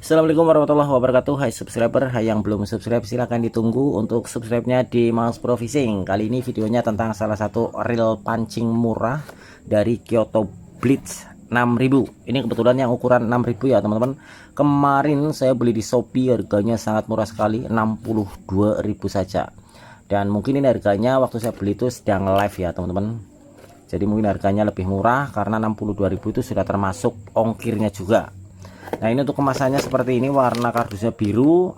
Assalamualaikum warahmatullahi wabarakatuh. Hai subscriber, hai yang belum subscribe silahkan ditunggu untuk subscribe-nya di Mas Pro Fishing. Kali ini videonya tentang salah satu reel pancing murah dari Kyoto Blitz 6000. Ini kebetulan yang ukuran 6000 ya teman-teman. Kemarin saya beli di Shopee, harganya sangat murah sekali, 62.000 saja. Dan mungkin ini harganya waktu saya beli itu sedang live ya teman-teman. Jadi mungkin harganya lebih murah karena 62.000 itu sudah termasuk ongkirnya juga. Nah, ini untuk kemasannya seperti ini, warna kardusnya biru,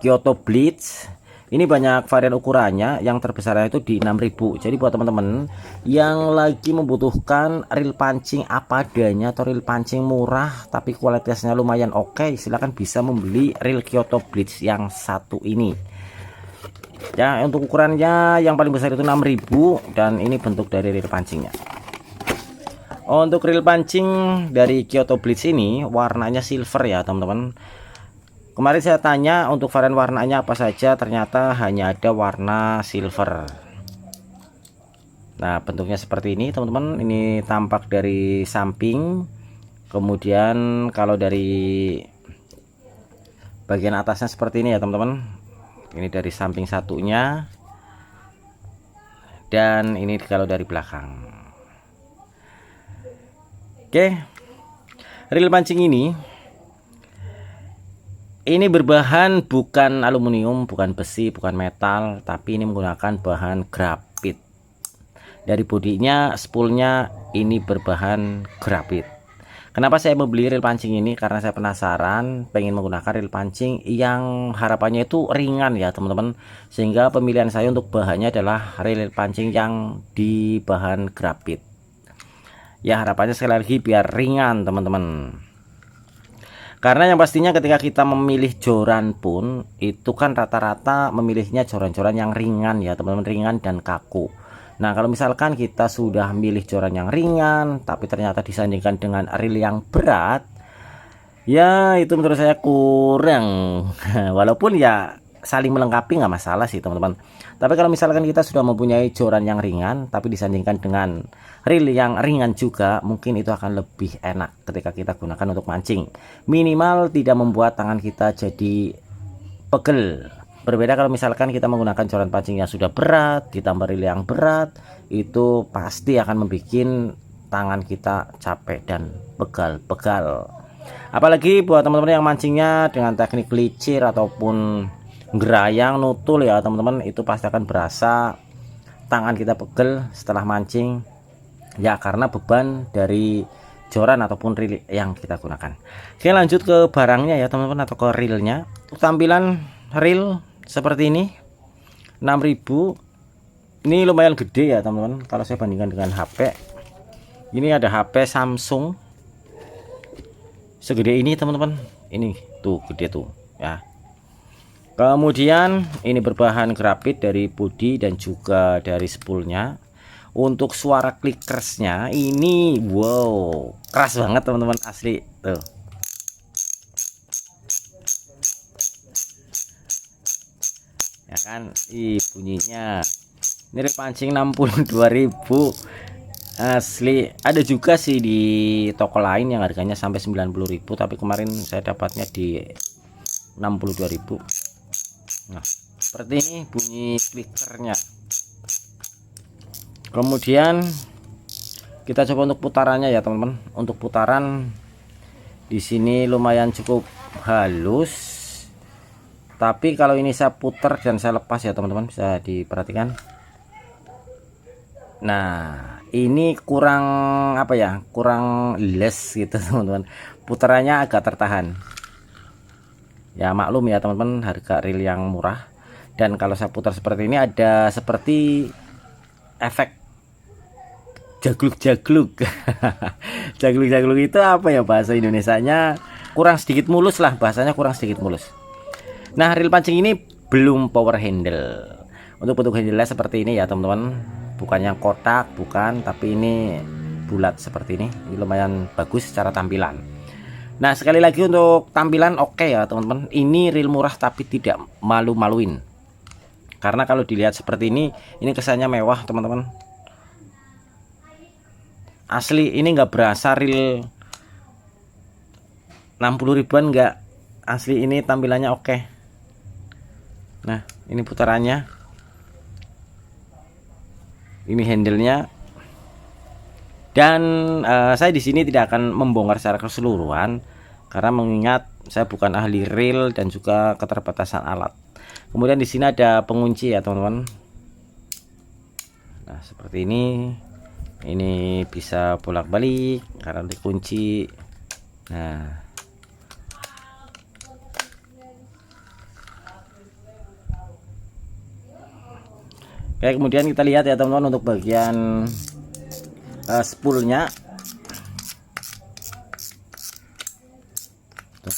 Kyoto Blitz. Ini banyak varian ukurannya, yang terbesarnya itu di 6000. Jadi buat teman-teman yang lagi membutuhkan reel pancing apa adanya atau reel pancing murah tapi kualitasnya lumayan oke, silahkan bisa membeli reel Kyoto Blitz yang satu ini. Ya, untuk ukurannya yang paling besar itu 6000 dan ini bentuk dari reel pancingnya. Untuk reel pancing dari Kyoto Blitz ini warnanya silver ya teman-teman. Kemarin saya tanya untuk varian warnanya apa saja, ternyata hanya ada warna silver. Nah, bentuknya seperti ini teman-teman. Ini tampak dari samping. Kemudian kalau dari bagian atasnya seperti ini ya teman-teman. Ini dari samping satunya. Dan ini kalau dari belakang. Oke, reel pancing ini berbahan bukan aluminium, bukan besi, bukan metal, tapi ini menggunakan bahan grafit. Dari bodinya, spoolnya ini berbahan grafit. Kenapa saya membeli reel pancing ini? Karena saya penasaran, pengen menggunakan reel pancing yang harapannya itu ringan ya teman-teman. Sehingga pemilihan saya untuk bahannya adalah reel pancing yang di bahan grafit. Ya, harapannya sekali lagi biar ringan teman-teman. Karena yang pastinya ketika kita memilih joran pun itu kan rata-rata memilihnya joran-joran yang ringan ya teman-teman, ringan dan kaku. Nah, kalau misalkan kita sudah milih joran yang ringan tapi ternyata disandingkan dengan reel yang berat, ya itu menurut saya kurang. Walaupun ya saling melengkapi nggak masalah sih teman-teman. Tapi kalau misalkan kita sudah mempunyai joran yang ringan tapi disandingkan dengan reel yang ringan juga, mungkin itu akan lebih enak ketika kita gunakan untuk mancing. Minimal tidak membuat tangan kita jadi pegel. Berbeda kalau misalkan kita menggunakan joran pancing yang sudah berat ditambah reel yang berat, itu pasti akan membuat tangan kita capek dan pegal-pegal. Apalagi buat teman-teman yang mancingnya dengan teknik licir ataupun gerayang nutul ya teman-teman, itu pasti akan berasa tangan kita pegel setelah mancing ya, karena beban dari joran ataupun reel yang kita gunakan. Oke, lanjut ke barangnya ya teman-teman, atau ke reelnya. Tampilan reel seperti ini, 6000. Ini lumayan gede ya teman-teman kalau saya bandingkan dengan HP. Ini ada HP Samsung segede ini teman-teman. Ini tuh gede tuh ya. Kemudian ini berbahan grafit dari bodi dan juga dari spoolnya. Untuk suara clickersnya ini wow, keras banget teman-teman, asli tuh. Ya kan, bunyinya. Ini reel pancing 62.000 asli. Ada juga sih di toko lain yang harganya sampai 90.000, tapi kemarin saya dapatnya di 62.000. Nah, seperti ini bunyi clickernya. Kemudian kita coba untuk putarannya ya teman-teman. Untuk putaran di sini lumayan cukup halus. Tapi kalau ini saya putar dan saya lepas ya teman-teman, bisa diperhatikan. Nah, ini kurang apa ya? Kurang les gitu teman-teman. Putarannya agak tertahan. Ya maklum ya teman-teman, harga reel yang murah. Dan kalau saya putar seperti ini ada seperti efek jagluk-jagluk. Jagluk-jagluk itu apa ya bahasa Indonesianya? Kurang sedikit mulus lah, bahasanya kurang sedikit mulus. Nah, reel pancing ini belum power handle. Untuk bentuk handle seperti ini ya teman-teman. Bukan yang kotak, bukan, tapi ini bulat seperti ini. Ini lumayan bagus secara tampilan. Nah, sekali lagi untuk tampilan oke ya teman-teman. Ini reel murah tapi tidak malu-maluin. Karena kalau dilihat seperti ini kesannya mewah teman-teman. Asli ini nggak berasa reel 60 ribuan enggak, asli ini tampilannya oke. Nah, ini putarannya, ini handle-nya. Dan saya di sini tidak akan membongkar secara keseluruhan karena mengingat saya bukan ahli reel dan juga keterbatasan alat. Kemudian di sini ada pengunci ya teman-teman. Nah, seperti ini bisa bolak-balik karena dikunci. Nah, oke, kemudian kita lihat ya teman-teman untuk bagian spoolnya. Tuh,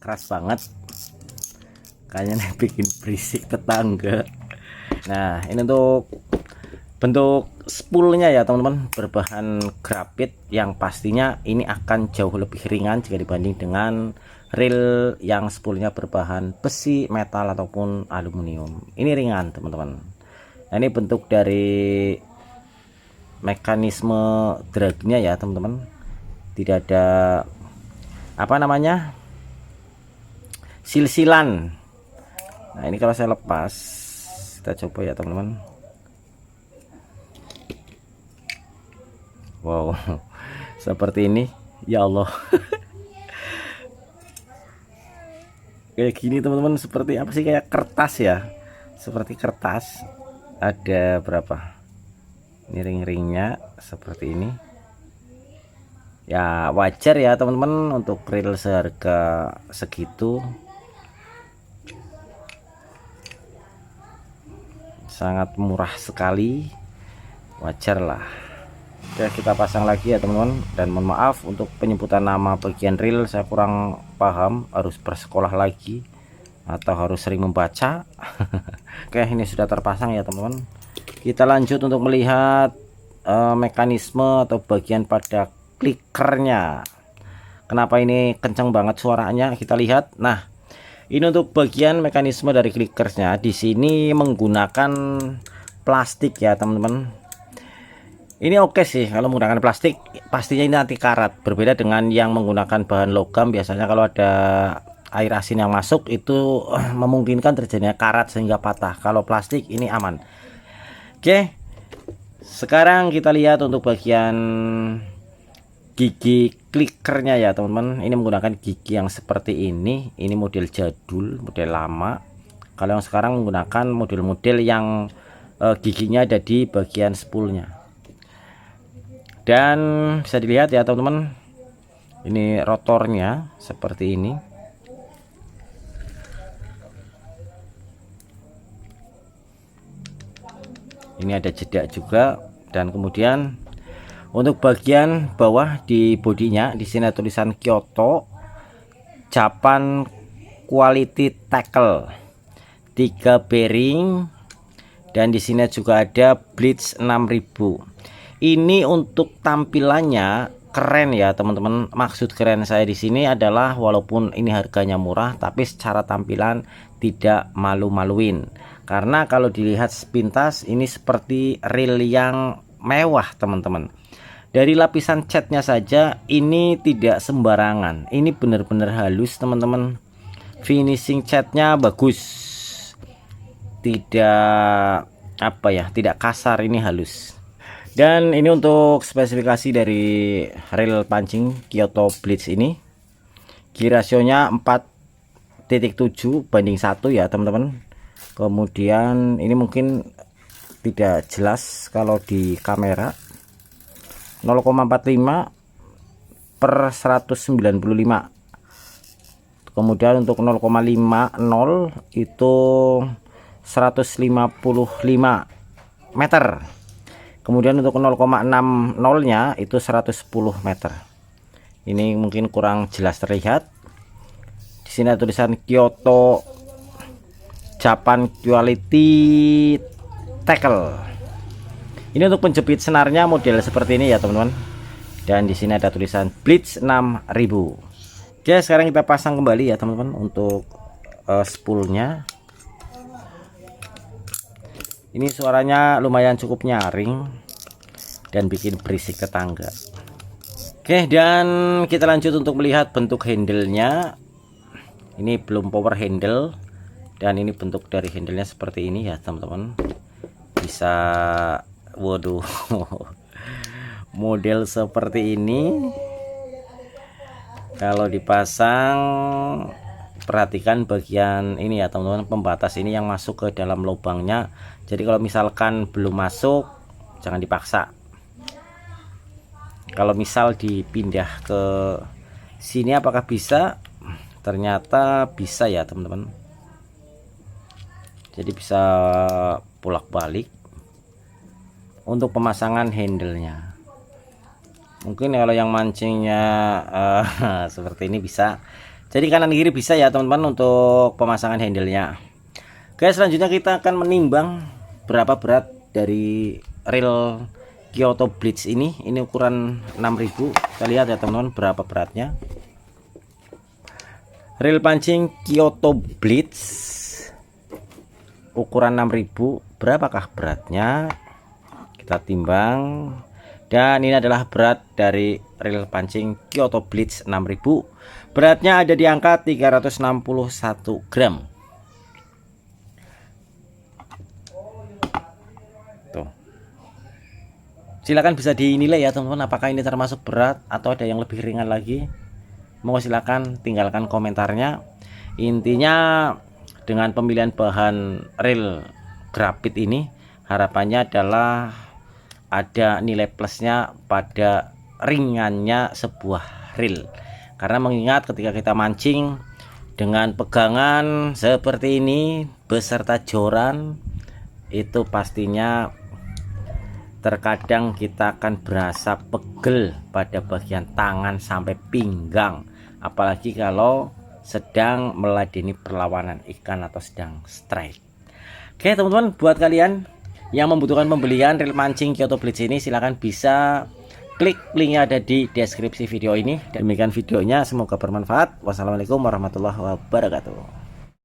keras banget, kayaknya bikin berisik tetangga. Nah, ini untuk bentuk spoolnya ya teman-teman, berbahan grafit yang pastinya ini akan jauh lebih ringan jika dibanding dengan reel yang spoolnya berbahan besi, metal ataupun aluminium. Ini ringan teman-teman. Nah, ini bentuk dari mekanisme dragnya ya teman-teman, tidak ada apa namanya, silsilan. Nah, ini kalau saya lepas, kita coba ya teman-teman. Wow, seperti ini ya Allah. Kayak gini teman-teman, seperti apa sih, kayak kertas ya, seperti kertas. Ada berapa ini ring-ringnya seperti ini ya, wajar ya teman-teman untuk reel seharga segitu, sangat murah sekali, wajar lah. Oke, kita pasang lagi ya teman-teman, dan mohon maaf untuk penyebutan nama bagian reel saya kurang paham, harus bersekolah lagi atau harus sering membaca. Oke, ini sudah terpasang ya teman-teman. Kita lanjut untuk melihat mekanisme atau bagian pada klikernya. Kenapa ini kencang banget suaranya, kita lihat. Nah, ini untuk bagian mekanisme dari klikersnya. Di sini menggunakan plastik ya teman-teman. Ini oke sih kalau menggunakan plastik, pastinya ini anti karat. Berbeda dengan yang menggunakan bahan logam, biasanya kalau ada air asin yang masuk itu memungkinkan terjadinya karat sehingga patah. Kalau plastik ini aman. Oke, sekarang kita lihat untuk bagian gigi klikernya ya teman-teman. Ini menggunakan gigi yang seperti ini model jadul, model lama. Kalau yang sekarang menggunakan model-model yang giginya ada di bagian spoolnya. Dan bisa dilihat ya teman-teman, ini rotornya seperti ini. Ini ada jeda juga. Dan kemudian untuk bagian bawah di bodinya, di sini ada tulisan Kyoto Japan Quality Tackle, 3 bearing, dan di sini juga ada Blitz 6000. Ini untuk tampilannya keren ya teman-teman. Maksud keren saya di sini adalah walaupun ini harganya murah, tapi secara tampilan tidak malu-maluin. Karena kalau dilihat sepintas ini seperti reel yang mewah teman-teman. Dari lapisan catnya saja ini tidak sembarangan. Ini benar-benar halus teman-teman. Finishing catnya bagus. Tidak apa ya, tidak kasar, ini halus. Dan ini untuk spesifikasi dari reel pancing Kyoto Blitz ini. Gear rasionya 4.7 banding 1 ya teman-teman. Kemudian ini mungkin tidak jelas kalau di kamera, 0,45 per 195. Kemudian untuk 0,50 itu 155 meter. Kemudian untuk 0,60 nya itu 110 meter. Ini mungkin kurang jelas terlihat. Di sini ada tulisan Kyoto Japan Quality Tackle. Ini untuk penjepit senarnya model seperti ini ya teman-teman. Dan di sini ada tulisan Blitz 6000. Oke, sekarang kita pasang kembali ya teman-teman untuk spoolnya. Ini suaranya lumayan cukup nyaring dan bikin berisik tetangga. Oke, dan kita lanjut untuk melihat bentuk handle-nya. Ini belum power handle, dan ini bentuk dari handle-nya seperti ini ya teman-teman. Bisa, waduh, model seperti ini. Kalau dipasang, perhatikan bagian ini ya teman-teman, pembatas ini yang masuk ke dalam lubangnya. Jadi kalau misalkan belum masuk, jangan dipaksa. Kalau misal dipindah ke sini apakah bisa? Ternyata bisa ya teman-teman. Jadi bisa bolak-balik untuk pemasangan handle-nya. Mungkin kalau yang mancingnya seperti ini bisa. Jadi kanan kiri bisa ya teman-teman untuk pemasangan handle-nya. Oke, selanjutnya kita akan menimbang berapa berat dari reel Kyoto Blitz ini. Ini ukuran 6000. Kita lihat ya teman-teman berapa beratnya. Reel pancing Kyoto Blitz ukuran 6000, berapakah beratnya? Kita timbang, dan ini adalah berat dari reel pancing Kyoto Blitz 6000. Beratnya ada di angka 361 gram. Tuh. Silakan bisa dinilai ya teman-teman, apakah ini termasuk berat atau ada yang lebih ringan lagi. Mau silakan tinggalkan komentarnya. Intinya dengan pemilihan bahan reel grapit ini, harapannya adalah ada nilai plusnya pada ringannya sebuah reel. Karena mengingat ketika kita mancing dengan pegangan seperti ini beserta joran, itu pastinya terkadang kita akan berasa pegel pada bagian tangan sampai pinggang, apalagi kalau sedang meladeni perlawanan ikan atau sedang strike. Oke teman-teman, buat kalian yang membutuhkan pembelian reel mancing Kyoto Blitz ini, silahkan bisa klik linknya ada di deskripsi video ini. Demikian videonya, semoga bermanfaat. Wassalamualaikum warahmatullahi wabarakatuh.